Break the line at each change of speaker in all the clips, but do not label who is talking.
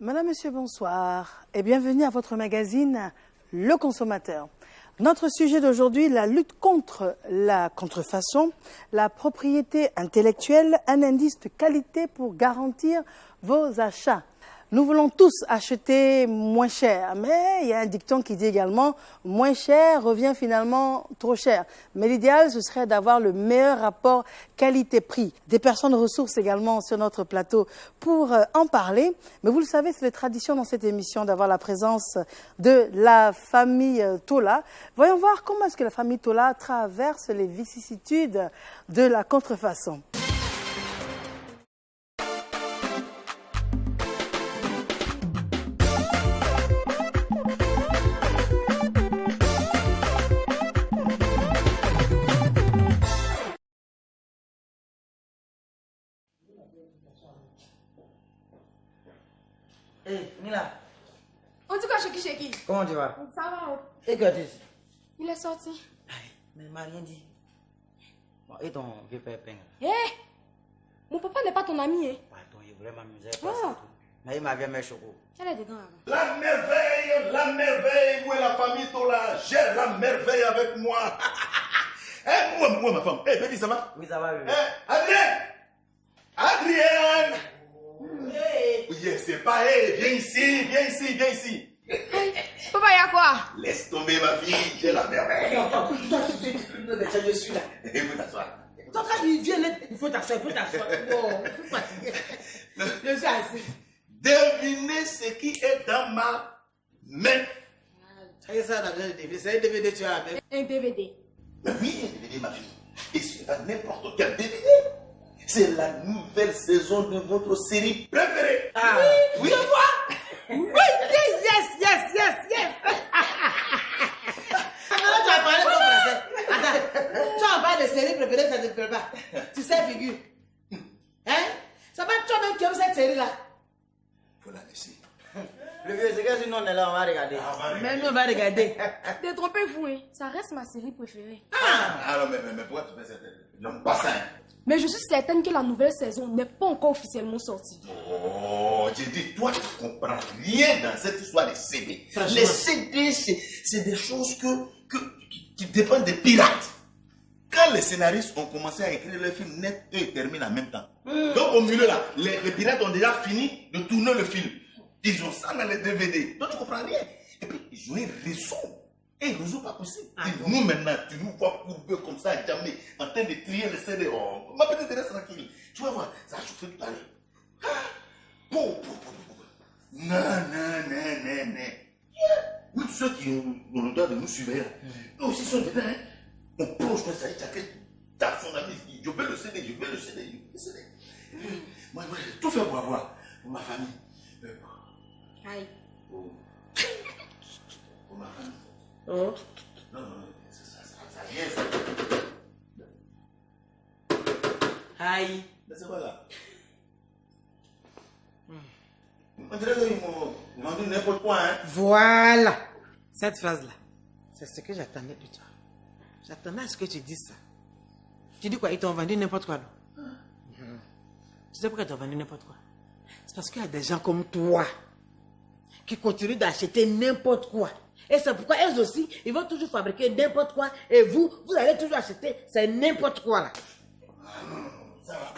Madame, Monsieur, bonsoir et bienvenue à votre magazine Le Consommateur. Notre sujet d'aujourd'hui, la lutte contre la contrefaçon, la propriété intellectuelle, un indice de qualité pour garantir vos achats. Nous voulons tous acheter moins cher, mais il y a un dicton qui dit également « moins cher revient finalement trop cher ». Mais l'idéal, ce serait d'avoir le meilleur rapport qualité-prix. Des personnes ressources également sur notre plateau pour en parler. Mais vous le savez, c'est la tradition dans cette émission d'avoir la présence de la famille Tola. Voyons voir comment est-ce que la famille Tola traverse les vicissitudes de la contrefaçon.
Hey, Nila.
On dit quoi, Sheki?
Comment tu vas?
Ça va.
Et Curtis?
Il est sorti.
Mais il m'a rien dit. Bon, et ton vieux père Peng?
Mon papa n'est pas ton ami, hein?
Pardon, il voulait m'amuser. Mais il m'avait mis choco.
Elle est dedans avant.
La merveille, où est la famille Tola? J'ai la merveille avec moi. Moi, ma femme. Baby, ça va?
Oui, ça va, oui.
Adrien! Yes, c'est pas, viens ici.
Papa, il y a quoi?
Laisse tomber ma fille, j'ai la merveille.
Je suis là.
Et vous t'asseoir.
Quand il vient, il faut t'asseoir, Bon, je suis assis.
Devinez ce qui est dans ma main.
C'est ça, la DVD. C'est un DVD, tu as la main.
Un DVD.
Mais oui, un DVD, ma fille. Et c'est pas n'importe quel DVD. C'est la nouvelle saison de votre série préférée.
Ah, oui, je vois. Oui, yes. Non, tu as parlé de français. Attends, tu as parlé de série préférée, ça ne te plaît pas. Tu sais, figure. Hein? Ça va être toi-même qui aime cette série-là.
Faut la laisser.
Le vieux, c'est que sinon on est là, on va regarder. Mais nous, on va regarder.
Détrompez-vous, hein. Ça reste ma série préférée.
Alors, mais pourquoi tu fais cette tête? Non, pas ça.
Mais je suis certaine que la nouvelle saison n'est pas encore officiellement sortie.
Oh, j'ai dit, toi, tu ne comprends rien dans cette histoire des CD. Les CD, c'est des choses qui dépendent des pirates. Quand les scénaristes ont commencé à écrire le film net, eux, ils terminent en même temps. Donc, au milieu, là, les pirates ont déjà fini de tourner le film. Ils ont ça dans les DVD. Donc, tu ne comprends rien. Et puis, ils ont un réseau. Et un réseau pas possible. Nous, maintenant, tu nous vois courbés comme ça, jamais, en train de trier les CD. Oh, ma petite reste tranquille. Tu vas voir, ça a chauffé tout à l'heure. Non. Nous, ceux qui ont le droit de nous suivre, eux aussi sont dedans. On plonge comme ça, et t'as son ami. Je veux le CD. Moi, j'ai tout fait pour avoir, pour ma famille.
Aïe.
Pour ma famille.
Oh.
Non, ça vient, ça.
Aïe.
Mais c'est quoi là? On dirait qu'ils m'ont vendu n'importe quoi, hein?
Voilà. Cette phrase-là, c'est ce que j'attendais de toi. J'attendais à ce que tu dises ça. Tu dis quoi? Ils t'ont vendu n'importe quoi, non? Tu sais pourquoi ils t'ont vendu n'importe quoi? C'est parce qu'il y a des gens comme toi qui continuent d'acheter n'importe quoi. Et c'est pourquoi elles aussi, ils vont toujours fabriquer n'importe quoi. Et vous allez toujours acheter, c'est n'importe quoi là.
Ça va.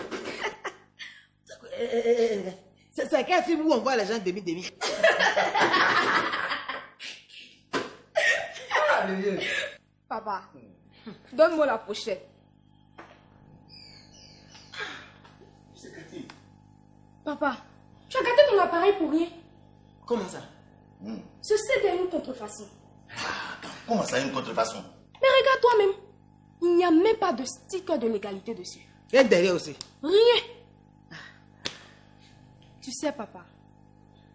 C'est quel film où on voit les gens demi-demi?
Papa, donne-moi la pochette.
C'est Cathy.
Papa, tu as gâté ton appareil pour rien.
Comment ça?
Ce CD est une contrefaçon.
Comment ça, une contrefaçon?
Mais regarde toi-même. Il n'y a même pas de sticker de légalité dessus.
Et derrière aussi?
Rien. Tu sais, papa,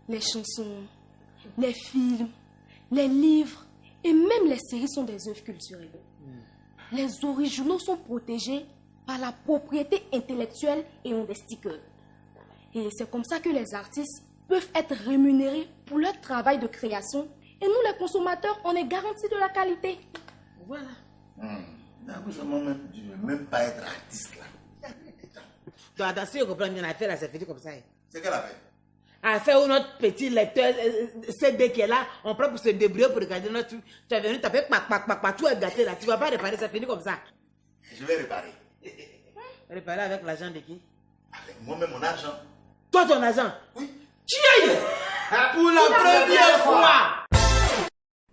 les chansons, les films, les livres et même les séries sont des œuvres culturelles. Les originaux sont protégés par la propriété intellectuelle et ont des stickers. Et c'est comme ça que les artistes peuvent être rémunérés pour leur travail de création. Et nous, les consommateurs, on est garantis de la qualité.
Voilà.
Je ne veux même pas être artiste là.
Donc, attention, comprendre, il y a une affaire là, c'est fini comme ça.
C'est quelle affaire?
à faire où notre petit lecteur CD qui est là, on prend pour se débrouiller pour regarder notre truc. Tu es venu taper, tout est gâté là. Tu ne vas pas réparer, ça finit comme ça.
Je vais réparer.
Réparer avec l'argent de qui?
Avec moi-même, mon argent.
Toi, ton argent?
Oui.
Tiens! Pour la première fois!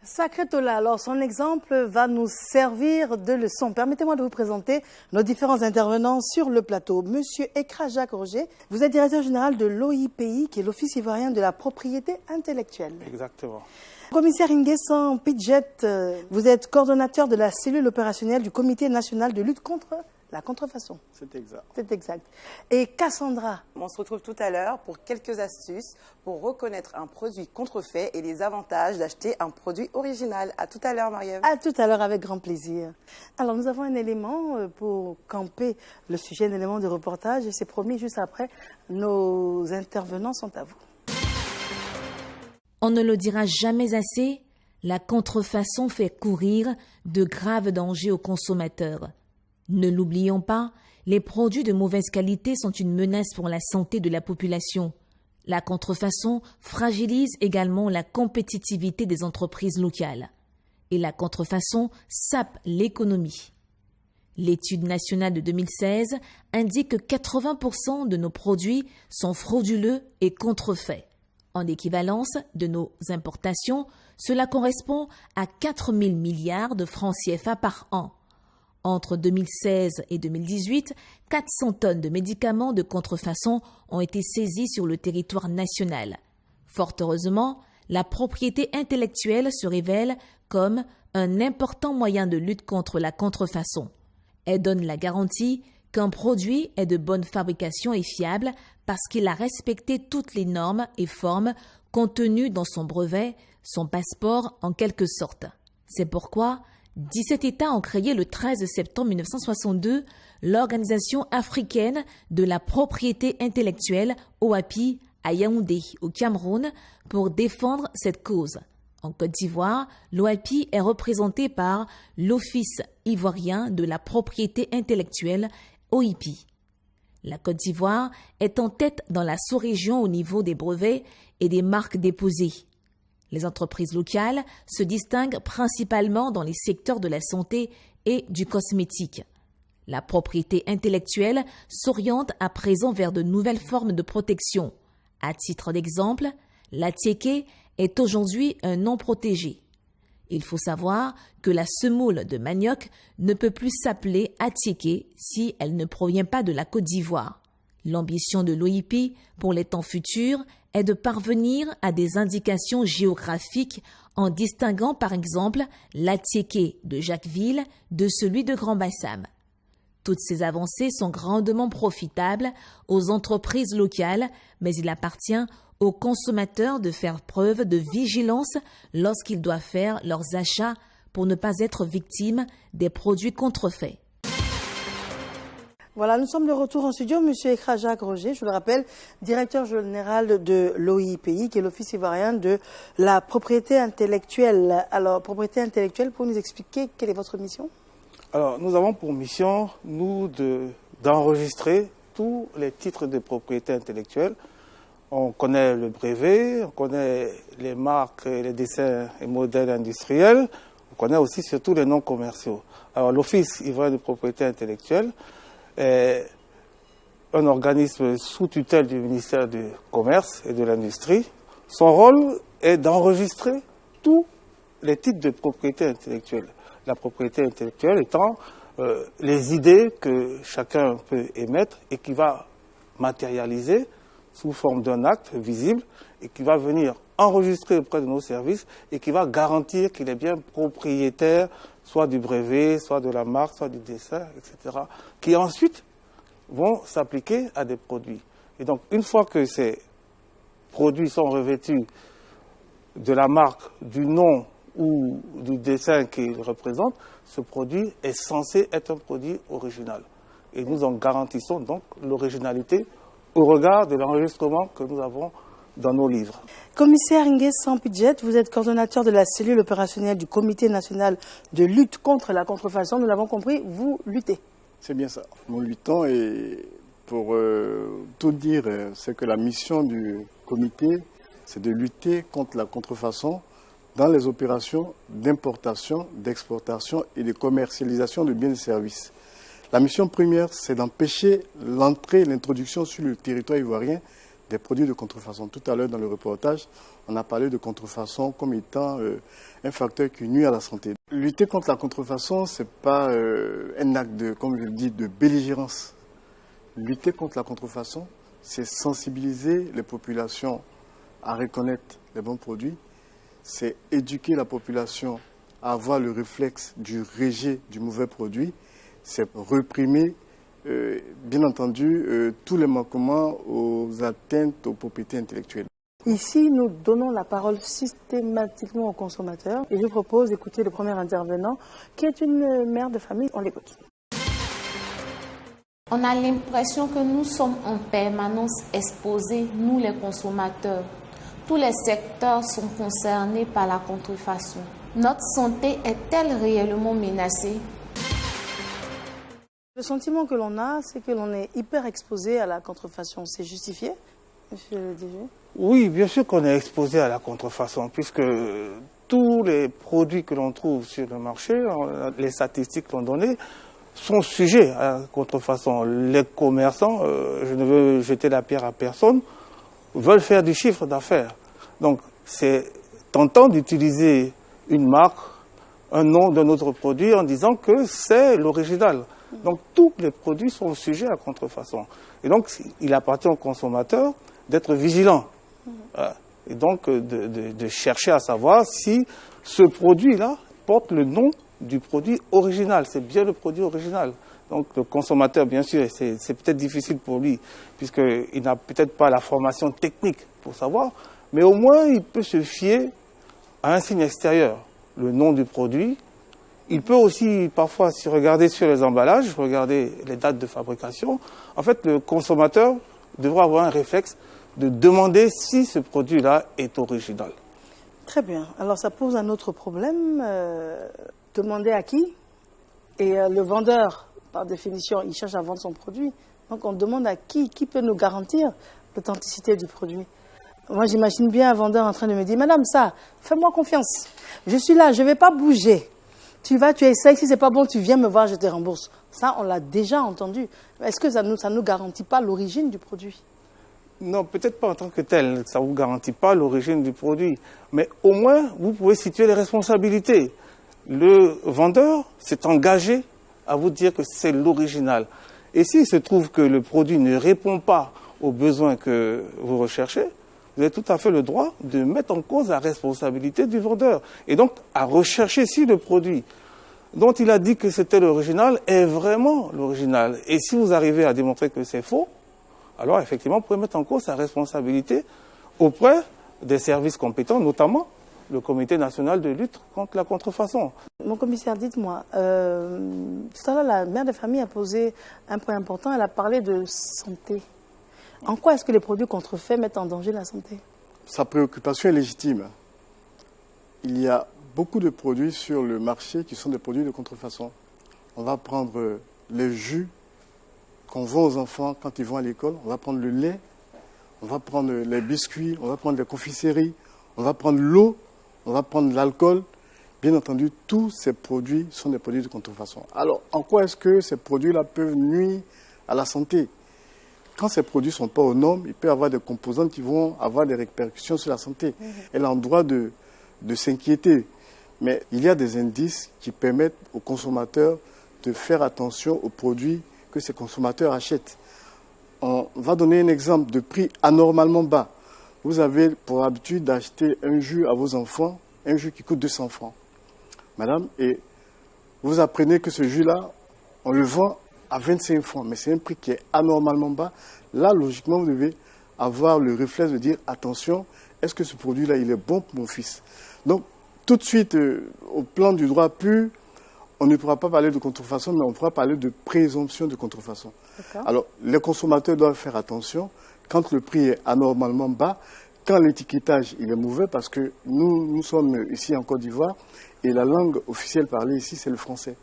Sacré Tola, alors son exemple va nous servir de leçon. Permettez-moi de vous présenter nos différents intervenants sur le plateau. Monsieur Ekra Jacques Roger, vous êtes directeur général de l'OIPI, qui est l'Office ivoirien de la propriété intellectuelle.
Exactement.
Commissaire Nguessan Pidjet, vous êtes coordonnateur de la cellule opérationnelle du Comité national de lutte contre la contrefaçon.
C'est exact.
C'est exact. Et Cassandra.
On se retrouve tout à l'heure pour quelques astuces pour reconnaître un produit contrefait et les avantages d'acheter un produit original. À tout à l'heure, Marie-Ève.
À tout à l'heure, avec grand plaisir. Alors, nous avons un élément pour camper le sujet, un élément de reportage, et c'est promis juste après. Nos intervenants sont à vous.
On ne le dira jamais assez, la contrefaçon fait courir de graves dangers aux consommateurs. Ne l'oublions pas, les produits de mauvaise qualité sont une menace pour la santé de la population. La contrefaçon fragilise également la compétitivité des entreprises locales. Et la contrefaçon sape l'économie. L'étude nationale de 2016 indique que 80% de nos produits sont frauduleux et contrefaits. En équivalence de nos importations, cela correspond à 4 000 milliards de francs CFA par an. Entre 2016 et 2018, 400 tonnes de médicaments de contrefaçon ont été saisies sur le territoire national. Fort heureusement, la propriété intellectuelle se révèle comme un important moyen de lutte contre la contrefaçon. Elle donne la garantie qu'un produit est de bonne fabrication et fiable parce qu'il a respecté toutes les normes et formes contenues dans son brevet, son passeport en quelque sorte. C'est pourquoi 17 États ont créé le 13 septembre 1962 l'Organisation africaine de la propriété intellectuelle OAPI à Yaoundé, au Cameroun, pour défendre cette cause. En Côte d'Ivoire, l'OAPI est représenté par l'Office ivoirien de la propriété intellectuelle OIPI. La Côte d'Ivoire est en tête dans la sous-région au niveau des brevets et des marques déposées. Les entreprises locales se distinguent principalement dans les secteurs de la santé et du cosmétique. La propriété intellectuelle s'oriente à présent vers de nouvelles formes de protection. À titre d'exemple, l'attiéké est aujourd'hui un nom protégé. Il faut savoir que la semoule de manioc ne peut plus s'appeler attiéké si elle ne provient pas de la Côte d'Ivoire. L'ambition de l'OIPI pour les temps futurs est de parvenir à des indications géographiques en distinguant par exemple l'attiéké de Jacquesville de celui de Grand-Bassam. Toutes ces avancées sont grandement profitables aux entreprises locales, mais il appartient aux consommateurs de faire preuve de vigilance lorsqu'ils doivent faire leurs achats pour ne pas être victimes des produits contrefaits.
Voilà, nous sommes de retour en studio. Monsieur Ekra Jacques Roger, je le rappelle, directeur général de l'OIPI, qui est l'Office ivoirien de la propriété intellectuelle. Alors, propriété intellectuelle, pour nous expliquer quelle est votre mission?
Alors, nous avons pour mission, nous, d'enregistrer tous les titres de propriété intellectuelle. On connaît le brevet, on connaît les marques, les dessins et modèles industriels. On connaît aussi surtout les noms commerciaux. Alors, l'Office ivoirien de propriété intellectuelle est un organisme sous tutelle du ministère du Commerce et de l'Industrie. Son rôle est d'enregistrer tous les titres de propriété intellectuelle. La propriété intellectuelle étant les idées que chacun peut émettre et qui va matérialiser sous forme d'un acte visible et qui va venir enregistrer auprès de nos services et qui va garantir qu'il est bien propriétaire soit du brevet, soit de la marque, soit du dessin, etc., qui ensuite vont s'appliquer à des produits. Et donc, une fois que ces produits sont revêtus de la marque, du nom ou du dessin qu'ils représentent, ce produit est censé être un produit original. Et nous en garantissons donc l'originalité au regard de l'enregistrement que nous avons dans nos livres.
Commissaire Nguessan Pidjet, vous êtes coordonnateur de la cellule opérationnelle du Comité national de lutte contre la contrefaçon. Nous l'avons compris, vous luttez.
C'est bien ça. Nous luttons et Pour tout dire, c'est que la mission du comité, c'est de lutter contre la contrefaçon dans les opérations d'importation, d'exportation et de commercialisation de biens et services. La mission première, c'est d'empêcher l'entrée et l'introduction sur le territoire ivoirien des produits de contrefaçon. Tout à l'heure, dans le reportage, on a parlé de contrefaçon comme étant un facteur qui nuit à la santé. Lutter contre la contrefaçon, ce n'est pas un acte, comme je le dis, de belligérance. Lutter contre la contrefaçon, c'est sensibiliser les populations à reconnaître les bons produits, c'est éduquer la population à avoir le réflexe du rejet du mauvais produit, c'est réprimer, bien entendu, tous les manquements aux atteintes aux propriétés intellectuelles.
Ici, nous donnons la parole systématiquement aux consommateurs et je propose d'écouter le premier intervenant qui est une mère de famille. On l'écoute.
On a l'impression que nous sommes en permanence exposés, nous les consommateurs. Tous les secteurs sont concernés par la contrefaçon. Notre santé est-elle réellement menacée?
Le sentiment que l'on a, c'est que l'on est hyper exposé à la contrefaçon. C'est justifié, monsieur le DG?
Oui, bien sûr qu'on est exposé à la contrefaçon, puisque tous les produits que l'on trouve sur le marché, les statistiques l'ont donné, sont sujets à la contrefaçon. Les commerçants, je ne veux jeter la pierre à personne, veulent faire du chiffre d'affaires. Donc, c'est tentant d'utiliser une marque, un nom d'un autre produit en disant que c'est l'original. Donc, tous les produits sont sujets à contrefaçon. Et donc, il appartient au consommateur d'être vigilant. Et donc, de chercher à savoir si ce produit-là porte le nom du produit original. C'est bien le produit original. Donc, le consommateur, bien sûr, c'est peut-être difficile pour lui, puisqu'il n'a peut-être pas la formation technique pour savoir, mais au moins, il peut se fier à un signe extérieur, le nom du produit. Il peut aussi, parfois, se regarder sur les emballages, regarder les dates de fabrication. En fait, le consommateur devra avoir un réflexe de demander si ce produit-là est original.
Très bien. Alors, ça pose un autre problème. Demander à qui? Et le vendeur, par définition, il cherche à vendre son produit. Donc, on demande à qui peut nous garantir l'authenticité du produit. Moi, j'imagine bien un vendeur en train de me dire, madame, ça, fais-moi confiance. Je suis là, je ne vais pas bouger. Tu essayes, si ce n'est pas bon, tu viens me voir, je te rembourse. Ça, on l'a déjà entendu. Est-ce que ça ne nous garantit pas l'origine du produit?
Non, peut-être pas en tant que tel. Ça ne vous garantit pas l'origine du produit. Mais au moins, vous pouvez situer les responsabilités. Le vendeur s'est engagé à vous dire que c'est l'original. Et s'il se trouve que le produit ne répond pas aux besoins que vous recherchez, vous avez tout à fait le droit de mettre en cause la responsabilité du vendeur. Et donc, à rechercher si le produit dont il a dit que c'était l'original est vraiment l'original. Et si vous arrivez à démontrer que c'est faux, alors effectivement, vous pouvez mettre en cause sa responsabilité auprès des services compétents, notamment le Comité national de lutte contre la contrefaçon.
Mon commissaire, dites-moi, tout à l'heure, la mère de famille a posé un point important, elle a parlé de santé. En quoi est-ce que les produits contrefaits mettent en danger la santé?
Sa préoccupation est légitime. Il y a beaucoup de produits sur le marché qui sont des produits de contrefaçon. On va prendre les jus qu'on vend aux enfants quand ils vont à l'école, on va prendre le lait, on va prendre les biscuits, on va prendre les confiseries, on va prendre l'eau, on va prendre l'alcool. Bien entendu, tous ces produits sont des produits de contrefaçon. Alors, en quoi est-ce que ces produits-là peuvent nuire à la santé? Quand ces produits ne sont pas aux normes, il peut y avoir des composantes qui vont avoir des répercussions sur la santé. Elle a le droit de s'inquiéter. Mais il y a des indices qui permettent aux consommateurs de faire attention aux produits que ces consommateurs achètent. On va donner un exemple de prix anormalement bas. Vous avez pour habitude d'acheter un jus à vos enfants, un jus qui coûte 200 francs. Madame, et vous apprenez que ce jus-là, on le vend à 25 francs, mais c'est un prix qui est anormalement bas. Là, logiquement, vous devez avoir le réflexe de dire, attention, est-ce que ce produit-là, il est bon pour mon fils? Donc, tout de suite, au plan du droit pur, on ne pourra pas parler de contrefaçon, mais on pourra parler de présomption de contrefaçon. Alors, les consommateurs doivent faire attention quand le prix est anormalement bas, quand l'étiquetage il est mauvais, parce que nous sommes ici en Côte d'Ivoire et la langue officielle parlée ici, c'est le français.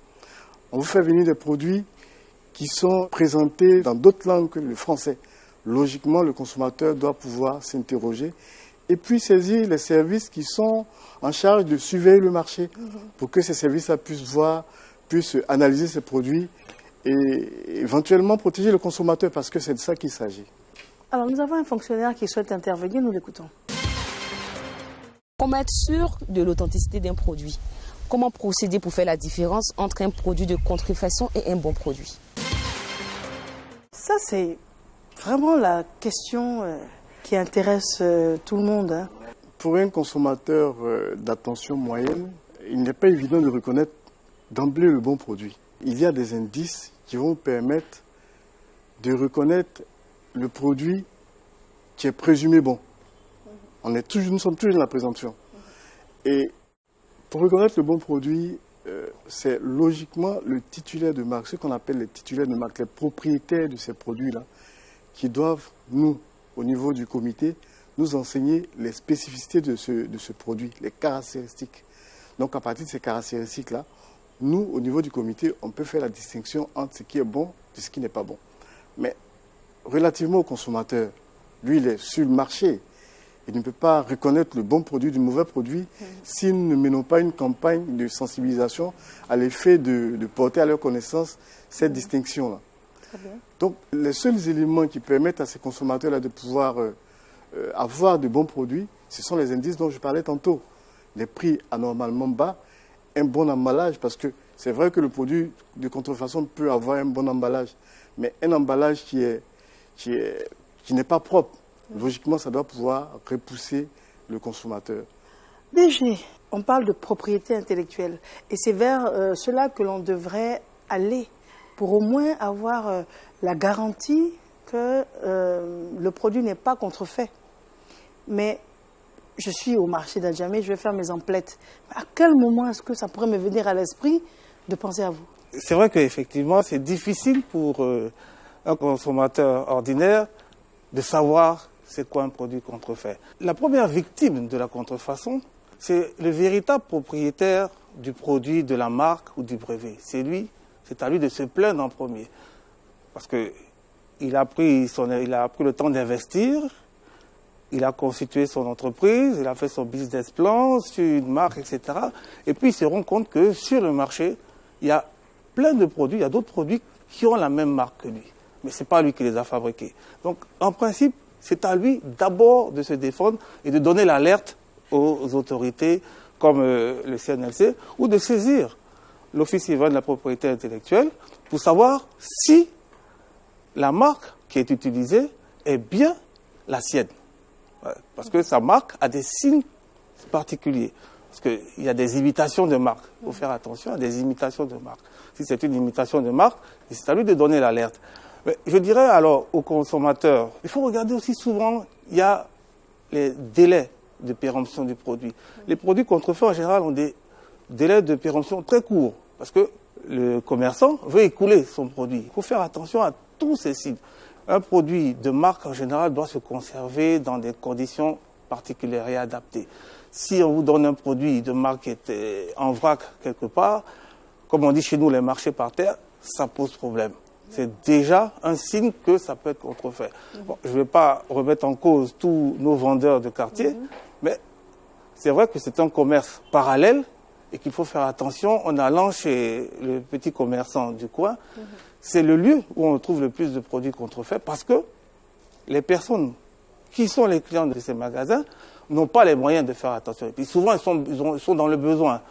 On vous fait venir des produits qui sont présentés dans d'autres langues que le français. Logiquement, le consommateur doit pouvoir s'interroger et puis saisir les services qui sont en charge de surveiller le marché pour que ces services-là puissent analyser ces produits et éventuellement protéger le consommateur parce que c'est de ça qu'il s'agit.
Alors, nous avons un fonctionnaire qui souhaite intervenir, nous l'écoutons.
Comment être sûr de l'authenticité d'un produit? Comment procéder pour faire la différence entre un produit de contrefaçon et un bon produit?
Ça, c'est vraiment la question qui intéresse tout le monde. Hein.
Pour un consommateur d'attention moyenne, il n'est pas évident de reconnaître d'emblée le bon produit. Il y a des indices qui vont permettre de reconnaître le produit qui est présumé bon. Nous sommes toujours dans la présomption. Et pour reconnaître le bon produit, c'est logiquement le titulaire de marque, ce qu'on appelle les titulaires de marque, les propriétaires de ces produits-là, qui doivent, nous, au niveau du comité, nous enseigner les spécificités de ce produit, les caractéristiques. Donc à partir de ces caractéristiques-là, nous, au niveau du comité, on peut faire la distinction entre ce qui est bon et ce qui n'est pas bon. Mais relativement au consommateur, lui, il est sur le marché. Il ne peut pas reconnaître le bon produit du mauvais produit si nous ne menons pas une campagne de sensibilisation à l'effet de porter à leur connaissance cette distinction-là. Donc, les seuls éléments qui permettent à ces consommateurs-là de pouvoir avoir de bons produits, ce sont les indices dont je parlais tantôt. Les prix anormalement bas, un bon emballage, parce que c'est vrai que le produit de contrefaçon peut avoir un bon emballage, mais un emballage qui n'est pas propre, logiquement, ça doit pouvoir repousser le consommateur.
DG, on parle de propriété intellectuelle et c'est vers cela que l'on devrait aller pour au moins avoir la garantie que le produit n'est pas contrefait. Mais je suis au marché d'Adjamé, je vais faire mes emplettes. À quel moment est-ce que ça pourrait me venir à l'esprit de penser à vous?
C'est vrai qu'effectivement, c'est difficile pour un consommateur ordinaire de savoir c'est quoi un produit contrefait. La première victime de la contrefaçon, c'est le véritable propriétaire du produit, de la marque ou du brevet. C'est à lui de se plaindre en premier. Parce qu'il a pris le temps d'investir, il a constitué son entreprise, il a fait son business plan sur une marque, etc. Et puis il se rend compte que sur le marché, il y a plein de produits, il y a d'autres produits qui ont la même marque que lui. Mais ce n'est pas lui qui les a fabriqués. Donc en principe, c'est à lui d'abord de se défendre et de donner l'alerte aux autorités comme le CNLC ou de saisir l'Office civil de la propriété intellectuelle pour savoir si la marque qui est utilisée est bien la sienne. Parce que sa marque a des signes particuliers. Parce qu'il y a des imitations de marque. Il faut faire attention à des imitations de marque. Si c'est une imitation de marque, c'est à lui de donner l'alerte. Mais je dirais alors aux consommateurs, il faut regarder aussi souvent, il y a les délais de péremption du produit. Les produits contrefaits en général ont des délais de péremption très courts parce que le commerçant veut écouler son produit. Il faut faire attention à tous ces signes. Un produit de marque en général doit se conserver dans des conditions particulières et adaptées. Si on vous donne un produit de marque qui est en vrac quelque part, comme on dit chez nous les marchés par terre, ça pose problème. C'est déjà un signe que ça peut être contrefait. Bon, je ne vais pas remettre en cause tous nos vendeurs de quartier, mais c'est vrai que c'est un commerce parallèle et qu'il faut faire attention en allant chez le petit commerçant du coin. C'est le lieu où on trouve le plus de produits contrefaits parce que les personnes qui sont les clients de ces magasins n'ont pas les moyens de faire attention. Et puis souvent, ils sont dans le besoin.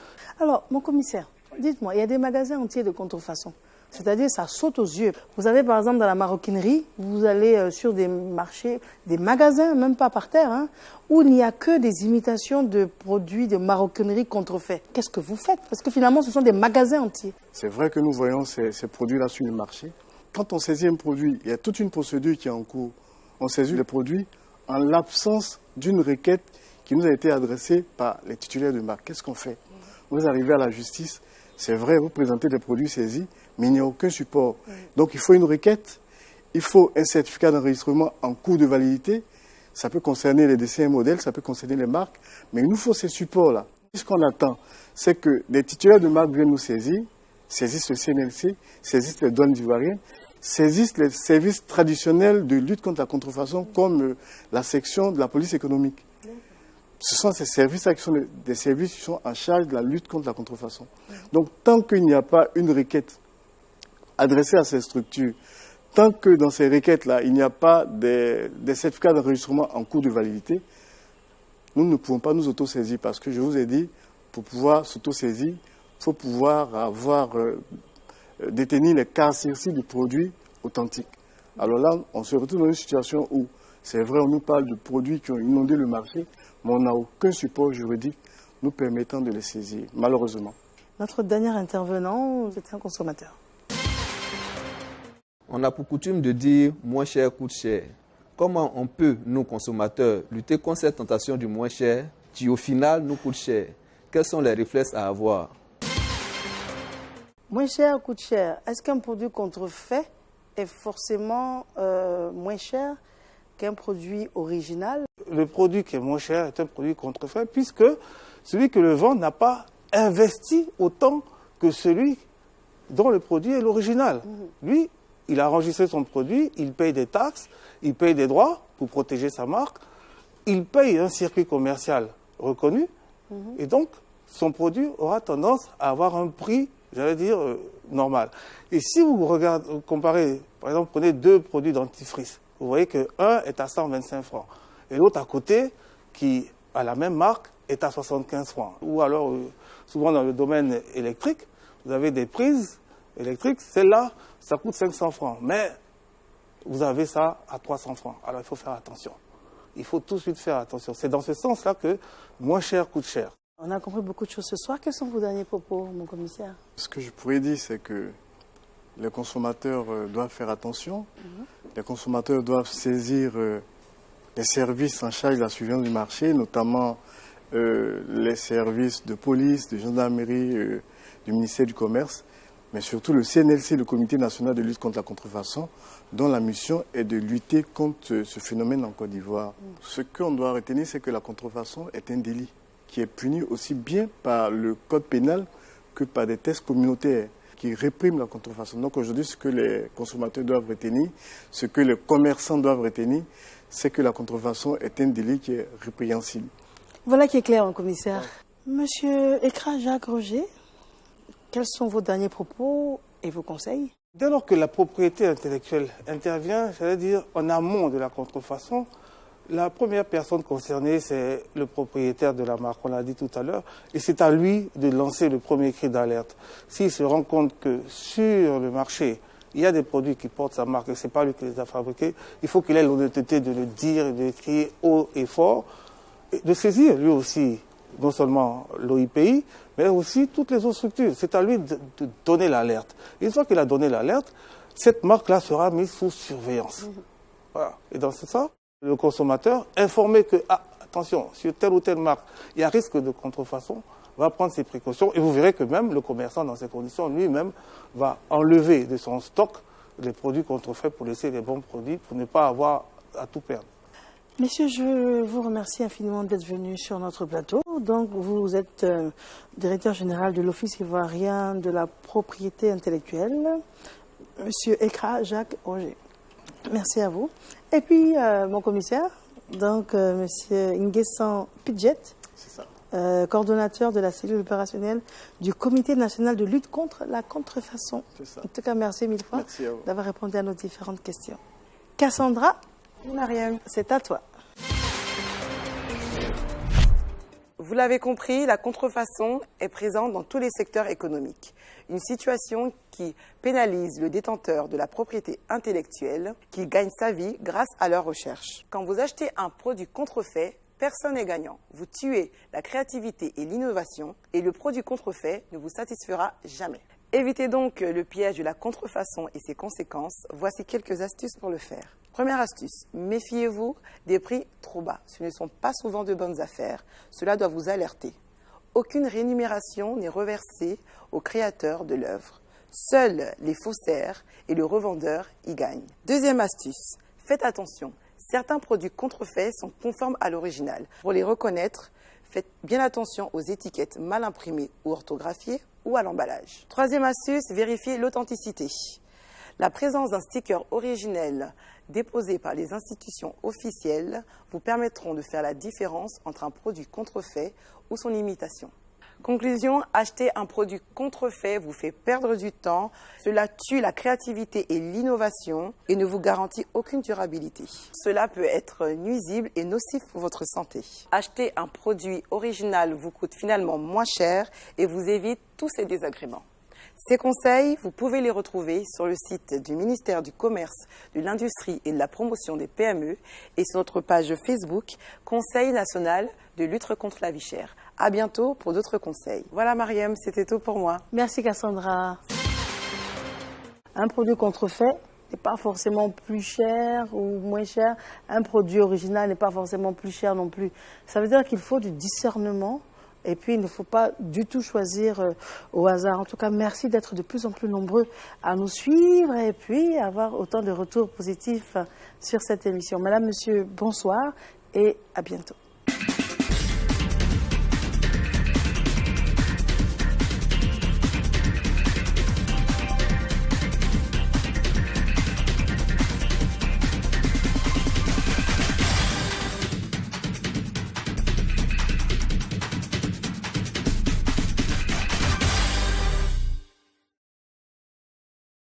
Alors, mon commissaire, dites-moi, il y a des magasins entiers de contrefaçon. C'est-à-dire, ça saute aux yeux. Vous avez, par exemple, dans la maroquinerie, vous allez sur des marchés, des magasins, même pas par terre, hein, où il n'y a que des imitations de produits de maroquinerie contrefaits. Qu'est-ce que vous faites? Parce que finalement, ce sont des magasins entiers.
C'est vrai que nous voyons ces produits-là sur le marché. Quand on saisit un produit, il y a toute une procédure qui est en cours. On saisit le produit en l'absence d'une requête qui nous a été adressée par les titulaires de marque. Qu'est-ce qu'on fait? Vous arrivez à la justice, c'est vrai, vous présentez des produits saisis, mais il n'y a aucun support. Donc il faut une requête, il faut un certificat d'enregistrement en cours de validité. Ça peut concerner les dessins et modèles, ça peut concerner les marques, mais il nous faut ces supports-là. Ce qu'on attend, c'est que les titulaires de marque viennent nous saisir, saisissent le CNLC, saisissent les douanes ivoiriennes, saisissent les services traditionnels de lutte contre la contrefaçon comme la section de la police économique. Ce sont ces services-là qui sont des services qui sont en charge de la lutte contre la contrefaçon. Donc, tant qu'il n'y a pas une requête adressée à ces structures, tant que dans ces requêtes-là, il n'y a pas des certificats d'enregistrement en cours de validité, nous ne pouvons pas nous autosaisir parce que je vous ai dit, pour pouvoir s'autosaisir, il faut pouvoir détenir les caractéristiques du produit authentique. Alors là, on se retrouve dans une situation où, c'est vrai, on nous parle de produits qui ont inondé le marché, mais on n'a aucun support juridique nous permettant de les saisir, malheureusement.
Notre dernier intervenant, c'est un consommateur.
On a pour coutume de dire « moins cher coûte cher ». Comment on peut, nous consommateurs, lutter contre cette tentation du moins cher qui au final nous coûte cher? Quels sont les réflexes à avoir?
Moins cher coûte cher. Est-ce qu'un produit contrefait est forcément moins cher qu'un produit original?
Le produit qui est moins cher est un produit contrefait puisque celui que le vend n'a pas investi autant que celui dont le produit est l'original. Lui, il a enregistré son produit, il paye des taxes, il paye des droits pour protéger sa marque, il paye un circuit commercial reconnu et donc son produit aura tendance à avoir un prix, j'allais dire, normal. Et si vous comparez, par exemple, prenez deux produits dentifrice, vous voyez qu'un est à 125 francs et l'autre à côté, qui a la même marque, est à 75 francs. Ou alors, souvent dans le domaine électrique, vous avez des prises électriques, celle-là, ça coûte 500 francs, mais vous avez ça à 300 francs. Alors il faut faire attention. Il faut tout de suite faire attention. C'est dans ce sens-là que moins cher coûte cher.
On a compris beaucoup de choses ce soir. Quels sont vos derniers propos, mon commissaire?
Ce que je pourrais dire, c'est que les consommateurs doivent faire attention. Les consommateurs doivent saisir les services en charge de la surveillance du marché, notamment les services de police, de gendarmerie, du ministère du Commerce, mais surtout le CNLC, le Comité national de lutte contre la contrefaçon, dont la mission est de lutter contre ce phénomène en Côte d'Ivoire. Ce qu'on doit retenir, c'est que la contrefaçon est un délit qui est puni aussi bien par le code pénal que par des textes communautaires qui répriment la contrefaçon. Donc aujourd'hui, ce que les consommateurs doivent retenir, ce que les commerçants doivent retenir, c'est que la contrefaçon est un délit qui est répréhensible.
Voilà qui est clair, mon commissaire. Monsieur Ekra Jacques Roger, quels sont vos derniers propos et vos conseils?
Dès lors que la propriété intellectuelle intervient, j'allais dire en amont de la contrefaçon, la première personne concernée, c'est le propriétaire de la marque, on l'a dit tout à l'heure, et c'est à lui de lancer le premier cri d'alerte. S'il se rend compte que sur le marché, il y a des produits qui portent sa marque et ce n'est pas lui qui les a fabriqués, il faut qu'il ait l'honnêteté de le dire et de le crier haut et fort, et de saisir lui aussi, non seulement l'OIPI, mais aussi toutes les autres structures. C'est à lui de donner l'alerte. Une fois qu'il a donné l'alerte, cette marque-là sera mise sous surveillance. Voilà. Et dans ce sens, le consommateur, informé que, attention, sur telle ou telle marque, il y a risque de contrefaçon, va prendre ses précautions. Et vous verrez que même le commerçant, dans ces conditions, lui-même, va enlever de son stock les produits contrefaits pour laisser les bons produits, pour ne pas avoir à tout perdre.
Messieurs, je vous remercie infiniment d'être venus sur notre plateau. Donc, vous êtes directeur général de l'Office ivoirien de la propriété intellectuelle, Monsieur Ekra Jacques Roger. Merci à vous. Et puis, mon commissaire, donc Monsieur Nguessan Pidjet, coordonnateur de la cellule opérationnelle du Comité national de lutte contre la contrefaçon. En tout cas, merci mille fois d'avoir répondu à nos différentes questions. Cassandra,
Mariam,
c'est à toi.
Vous l'avez compris, la contrefaçon est présente dans tous les secteurs économiques. Une situation qui pénalise le détenteur de la propriété intellectuelle qui gagne sa vie grâce à leur recherche. Quand vous achetez un produit contrefait, personne n'est gagnant. Vous tuez la créativité et l'innovation et le produit contrefait ne vous satisfera jamais. Évitez donc le piège de la contrefaçon et ses conséquences. Voici quelques astuces pour le faire. Première astuce, méfiez-vous des prix trop bas. Ce ne sont pas souvent de bonnes affaires. Cela doit vous alerter. Aucune rémunération n'est reversée au créateur de l'œuvre. Seuls les faussaires et le revendeur y gagnent. Deuxième astuce, faites attention. Certains produits contrefaits sont conformes à l'original. Pour les reconnaître, faites bien attention aux étiquettes mal imprimées ou orthographiées ou à l'emballage. Troisième astuce, vérifiez l'authenticité. La présence d'un sticker originel déposé par les institutions officielles vous permettront de faire la différence entre un produit contrefait ou son imitation. Conclusion, acheter un produit contrefait vous fait perdre du temps, cela tue la créativité et l'innovation et ne vous garantit aucune durabilité. Cela peut être nuisible et nocif pour votre santé. Acheter un produit original vous coûte finalement moins cher et vous évite tous ces désagréments. Ces conseils, vous pouvez les retrouver sur le site du ministère du Commerce, de l'Industrie et de la Promotion des PME et sur notre page Facebook Conseil national de lutte contre la vie chère. À bientôt pour d'autres conseils. Voilà Mariam, c'était tout pour moi.
Merci Cassandra. Un produit contrefait n'est pas forcément plus cher ou moins cher. Un produit original n'est pas forcément plus cher non plus. Ça veut dire qu'il faut du discernement. Et puis, il ne faut pas du tout choisir au hasard. En tout cas, merci d'être de plus en plus nombreux à nous suivre et puis avoir autant de retours positifs sur cette émission. Madame, monsieur, bonsoir et à bientôt.